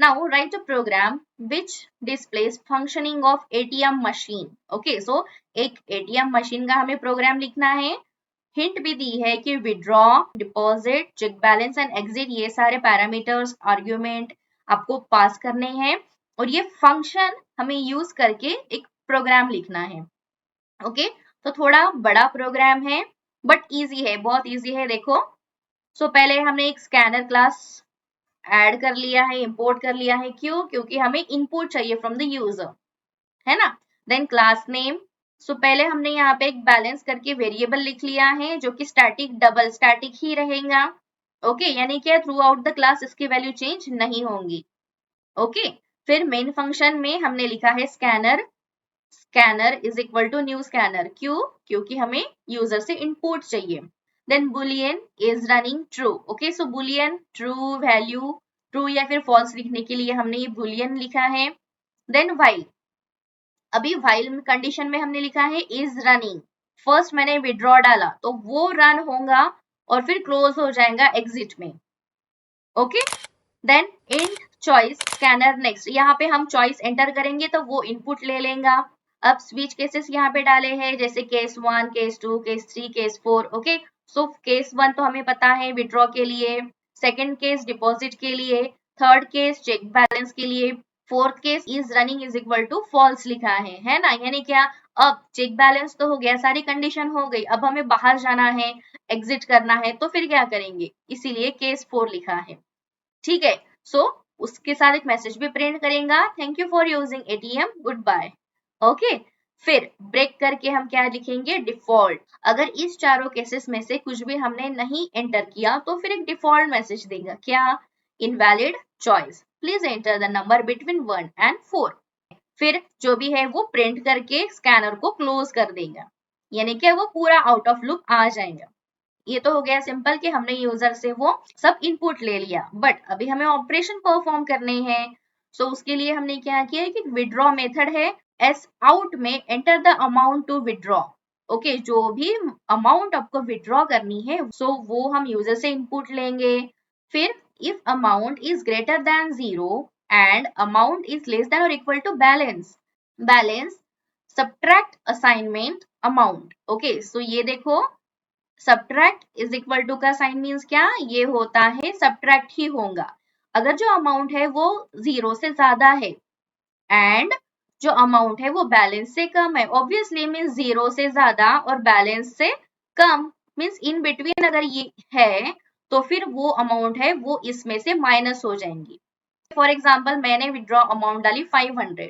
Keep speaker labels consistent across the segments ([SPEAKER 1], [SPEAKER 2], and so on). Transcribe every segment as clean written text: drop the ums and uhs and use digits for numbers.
[SPEAKER 1] Now write a program which displays functioning of ATM machine. Okay, so एक ATM machine का हमें programme लिखना है. हिंट भी दी है कि withdraw, deposit, check balance and exit ये सारे पैरामीटर्स, आर्ग्यूमेंट आपको पास करने हैं और ये फंक्शन हमें यूज करके एक प्रोग्राम लिखना है. ओके, तो थोड़ा बड़ा प्रोग्राम है बट इजी है, बहुत इजी है. देखो, सो पहले हमने एक स्कैनर क्लास ऐड कर लिया है, इंपोर्ट कर लिया है. क्यों? क्योंकि हमें इनपुट चाहिए फ्रॉम द यूजर, है ना. Then class name. सो पहले हमने यहाँ पे एक बैलेंस करके वेरिएबल लिख लिया है जो कि स्टैटिक, डबल स्टैटिक ही रहेगा. ओके, यानी क्या थ्रू आउट द क्लास इसकी वैल्यू चेंज नहीं होंगी. ओके, फिर मेन फंक्शन में हमने लिखा है scanner. Scanner is equal to new scanner. क्यों? क्योंकि हमें यूजर से इनपुट चाहिए. Then boolean is running true. Okay, so boolean true value, true या फिर फॉल्स लिखने के लिए हमने ये बुलियन लिखा है. Then while. अभी व्हाइल कंडीशन में हमने लिखा है इज रनिंग. फर्स्ट मैंने विड्रॉ डाला तो वो रन होगा और फिर क्लोज हो जाएगा एग्जिट में. Okay, then int choice scanner next. यहाँ पे हम चॉइस एंटर करेंगे तो वो इनपुट ले लेगा. अब स्विच केसेस यहाँ पे डाले हैं जैसे case 1, case 2, case 3, case 4. Okay, so case 1 तो हमें पता है विड्रॉ के लिए, सेकंड केस डिपॉजिट के लिए, थर्ड केस चेक बैलेंस के लिए, fourth case is running is equal to false लिखा है ना. यानी क्या, अब चेक बैलेंस तो हो गया, सारी कंडीशन हो गई, अब हमें बाहर जाना है, एग्जिट करना है, तो फिर क्या करेंगे, इसीलिए केस 4 लिखा है. ठीक है, सो उसके साथ एक मैसेज भी प्रिंट करेगा, thank you for using ATM, good bye. Okay, फिर ब्रेक करके हम क्या लिखेंगे, डिफॉल्ट. अगर इस चारों केसेस में से कुछ भी हमने नहीं एंटर किया तो फिर एक डिफॉल्ट मैसेज देगा, क्या, invalid choice, please enter the number between 1 and 4. फिर जो भी है वो प्रिंट करके स्कैनर को क्लोज कर देगा, यानी कि वो पूरा आउट ऑफ लूप आ जाएगा. ये तो हो गया सिंपल कि हमने यूजर से वो सब इनपुट ले लिया, बट अभी हमें ऑपरेशन परफॉर्म करने हैं. सो उसके लिए हमने क्या किया कि विड्रॉ मेथड है, एस आउट में enter the amount to withdraw. Okay, जो भी अमाउंट आपको विड्रॉ करनी है सो वो हम यूजर से इनपुट लेंगे. फिर if amount is greater than 0 and amount is less than और equal to balance, balance subtract assignment amount. Okay, so ये देखो, सब्ट्रैक्ट इज इक्वल टू का साइन मीन्स क्या, ये होता है सब्ट्रैक्ट ही होगा अगर जो अमाउंट है वो 0 से ज्यादा है एंड जो अमाउंट है वो बैलेंस से कम है. ऑब्वियसली मीन्स 0 से ज्यादा और बैलेंस से कम मीन्स इन बिटवीन अगर ये है तो फिर वो अमाउंट है वो इसमें से माइनस हो जाएंगी. फॉर एग्जाम्पल मैंने विड्रॉ अमाउंट डाली 500.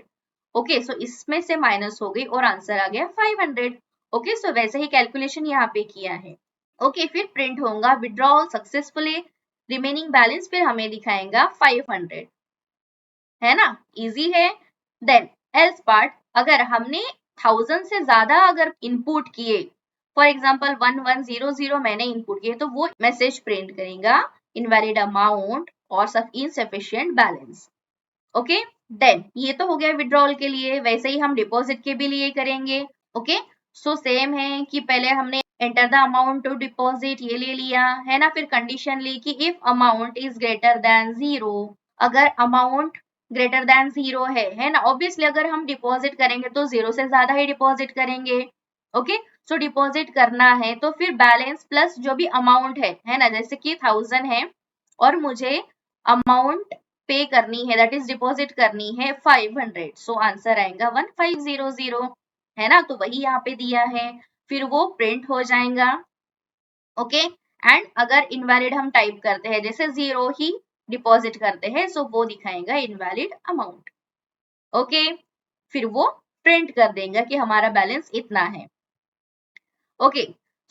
[SPEAKER 1] ओके, सो इसमें से माइनस हो गई और आंसर आ गया 500. ओके, सो वैसे ही कैलकुलेशन यहाँ पे किया है. ओके, फिर प्रिंट होगा विड्रॉल सक्सेसफुली, रिमेनिंग बैलेंस फिर हमें दिखाएगा 500, है ना, इजी है. देन एल्स पार्ट, अगर हमने 1000 से ज्यादा अगर इनपुट किए, फॉर एग्जांपल 1100 मैंने इनपुट किए तो वो मैसेज प्रिंट करेगा इनवैलिड अमाउंट और इनसफिशिएंट बैलेंस. ओके, देन ये तो हो गया विड्रॉल के लिए, वैसे ही हम डिपॉजिट के भी लिए करेंगे. ओके, सो सेम है कि पहले हमने enter the amount to deposit ये ले लिया है ना, फिर कंडीशन ली कि if amount is greater than 0, अगर अमाउंट ग्रेटर देन 0 है ना. ऑब्वियसली अगर हम डिपॉजिट करेंगे तो 0 से ज्यादा ही डिपॉजिट करेंगे. ओके, सो डिपॉजिट करना है तो फिर बैलेंस प्लस जो भी अमाउंट है ना, जैसे कि 1000 है और मुझे अमाउंट पे करनी है, दैट इज डिपॉजिट करनी है 500, सो आंसर आएगा 1500, है ना. तो वही यहाँ पे दिया है, फिर वो प्रिंट हो जाएगा. ओके, एंड अगर इनवैलिड हम टाइप करते हैं जैसे 0 ही डिपॉजिट करते हैं सो वो दिखाएगा इनवैलिड अमाउंट. ओके, फिर वो प्रिंट कर देगा कि हमारा बैलेंस इतना है. ओके,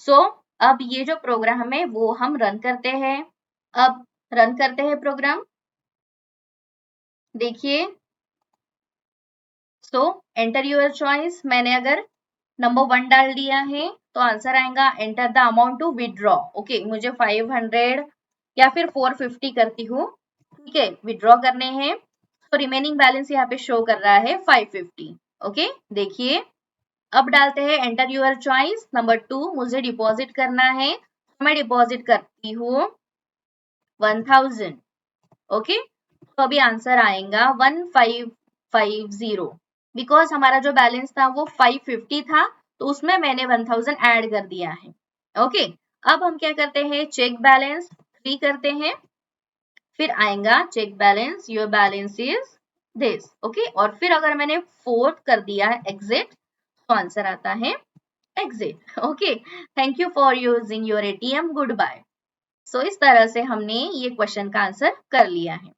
[SPEAKER 1] सो अब ये जो प्रोग्राम है वो हम रन करते हैं. अब रन करते हैं प्रोग्राम, देखिए. सो एंटर योर चॉइस, मैंने अगर नंबर 1 डाल दिया है तो आंसर आएगा enter the amount to withdraw. Okay, मुझे 500 या फिर 450 करती हूँ, ठीक है, विड्रॉ करने हैं. तो रिमेनिंग बैलेंस यहाँ पे शो कर रहा है 550. ओके, देखिए अब डालते हैं एंटर योर चॉइस. नंबर 2 मुझे डिपॉजिट करना है, मैं डिपॉजिट करती हूँ 1000. ओके, तो अभी आंसर आएगा 1550, बिकॉज हमारा जो बैलेंस था वो 550 था, तो उसमें मैंने 1000 ऐड कर दिया है। ओके, अब हम क्या करते हैं, चेक बैलेंस 3 करते हैं, फिर आएगा check balance, your balance is this. Okay, और फिर अगर मैंने 4 कर दिया है एग्जिट, तो आंसर आता है exit. Okay, thank you for using your ATM, good bye. So इस तरह से हमने ये क्वेश्चन का आंसर कर लिया है।